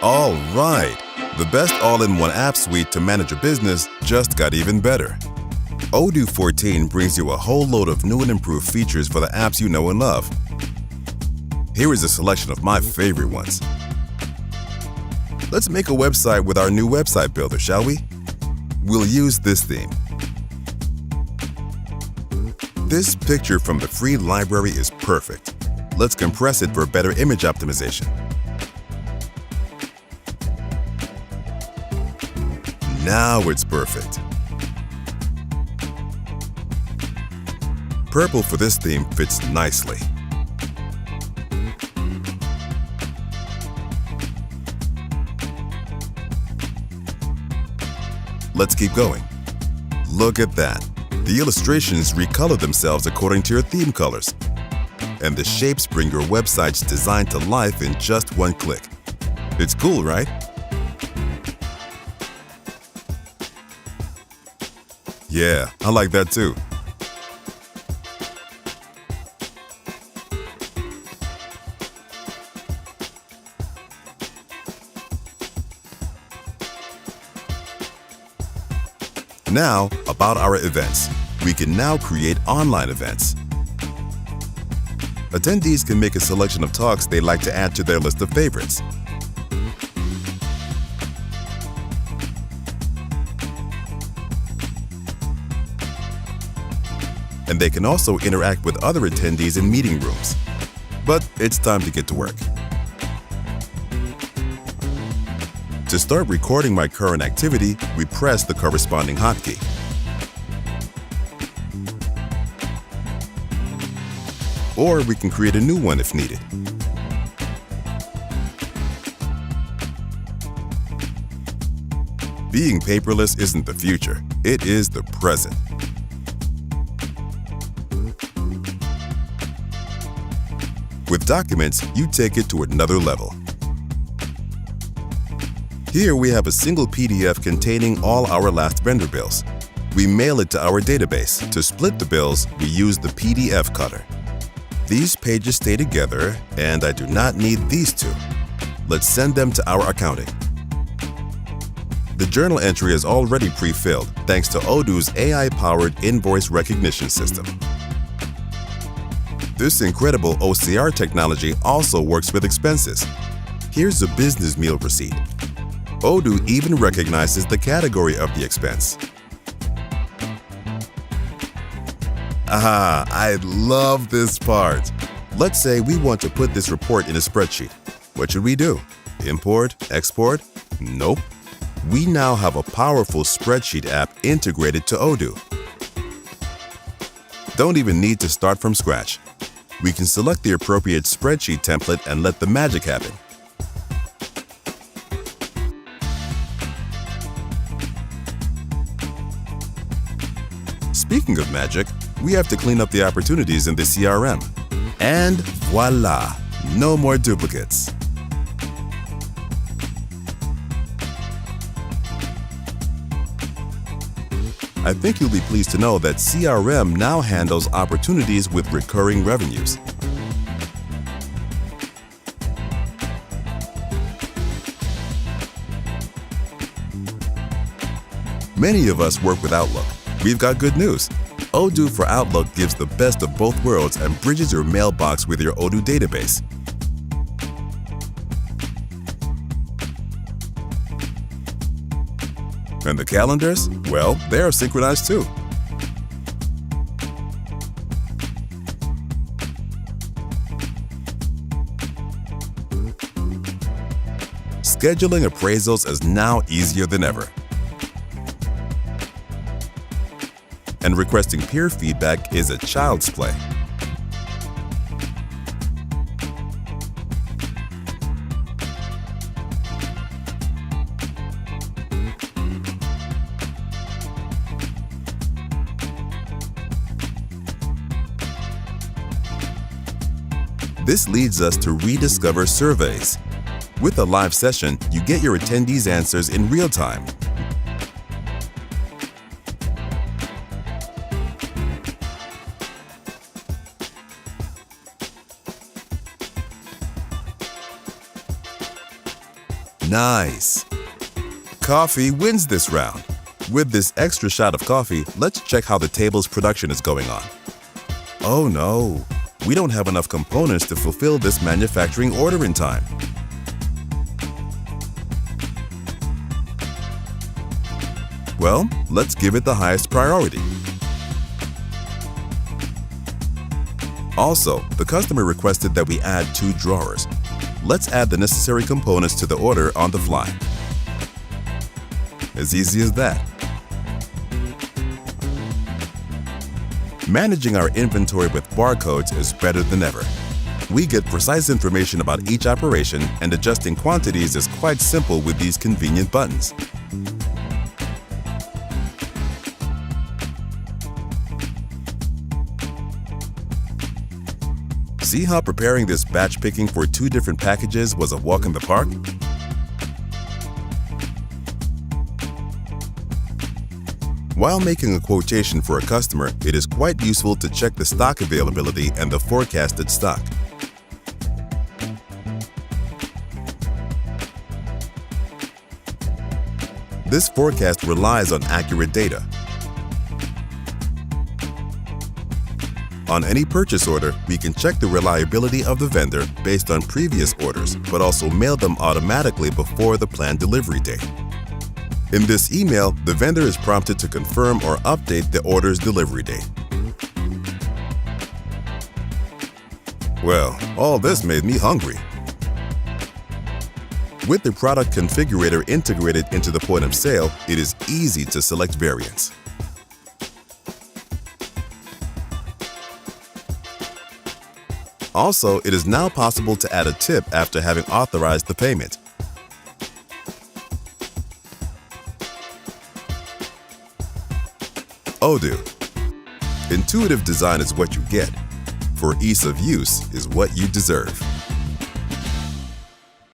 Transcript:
All right, the best all-in-one app suite to manage a business just got even better. Odoo 14 brings you a whole load of new and improved features for the apps you know and love. Here is a selection of my favorite ones. Let's make a website with our new website builder, shall we? We'll use this theme. This picture from the free library is perfect. Let's compress it for better image optimization. Now it's perfect. Purple for this theme fits nicely. Let's keep going. Look at that. The illustrations recolor themselves according to your theme colors. And the shapes bring your website's design to life in just one click. It's cool, right? Yeah, I like that too. Now, about our events. We can now create online events. Attendees can make a selection of talks they'd like to add to their list of favorites. And they can also interact with other attendees in meeting rooms. But it's time to get to work. To start recording my current activity, we press the corresponding hotkey. Or we can create a new one if needed. Being paperless isn't the future, it is the present. With documents, you take it to another level. Here we have a single PDF containing all our last vendor bills. We mail it to our database. To split the bills, we use the PDF cutter. These pages stay together, and I do not need these two. Let's send them to our accounting. The journal entry is already pre-filled thanks to Odoo's AI-powered invoice recognition system. This incredible OCR technology also works with expenses. Here's a business meal receipt. Odoo even recognizes the category of the expense. Ah, I love this part. Let's say we want to put this report in a spreadsheet. What should we do? Import? Export? Nope. We now have a powerful spreadsheet app integrated to Odoo. Don't even need to start from scratch. We can select the appropriate spreadsheet template and let the magic happen. Speaking of magic, we have to clean up the opportunities in the CRM. And voila, no more duplicates. I think you'll be pleased to know that CRM now handles opportunities with recurring revenues. Many of us work with Outlook. We've got good news. Odoo for Outlook gives the best of both worlds and bridges your mailbox with your Odoo database. And the calendars? Well, they are synchronized too. Scheduling appraisals is now easier than ever. And requesting peer feedback is a child's play. This leads us to rediscover surveys. With a live session, you get your attendees' answers in real time. Nice! Coffee wins this round. With this extra shot of coffee, let's check how the table's production is going on. Oh no! We don't have enough components to fulfill this manufacturing order in time. Well, let's give it the highest priority. Also, the customer requested that we add 2 drawers. Let's add the necessary components to the order on the fly. As easy as that. Managing our inventory with barcodes is better than ever. We get precise information about each operation, and adjusting quantities is quite simple with these convenient buttons. See how preparing this batch picking for 2 different packages was a walk in the park? While making a quotation for a customer, it is quite useful to check the stock availability and the forecasted stock. This forecast relies on accurate data. On any purchase order, we can check the reliability of the vendor based on previous orders, but also mail them automatically before the planned delivery date. In this email, the vendor is prompted to confirm or update the order's delivery date. Well, all this made me hungry. With the product configurator integrated into the point of sale, it is easy to select variants. Also, it is now possible to add a tip after having authorized the payment. Odoo. Intuitive design is what you get, for ease of use is what you deserve.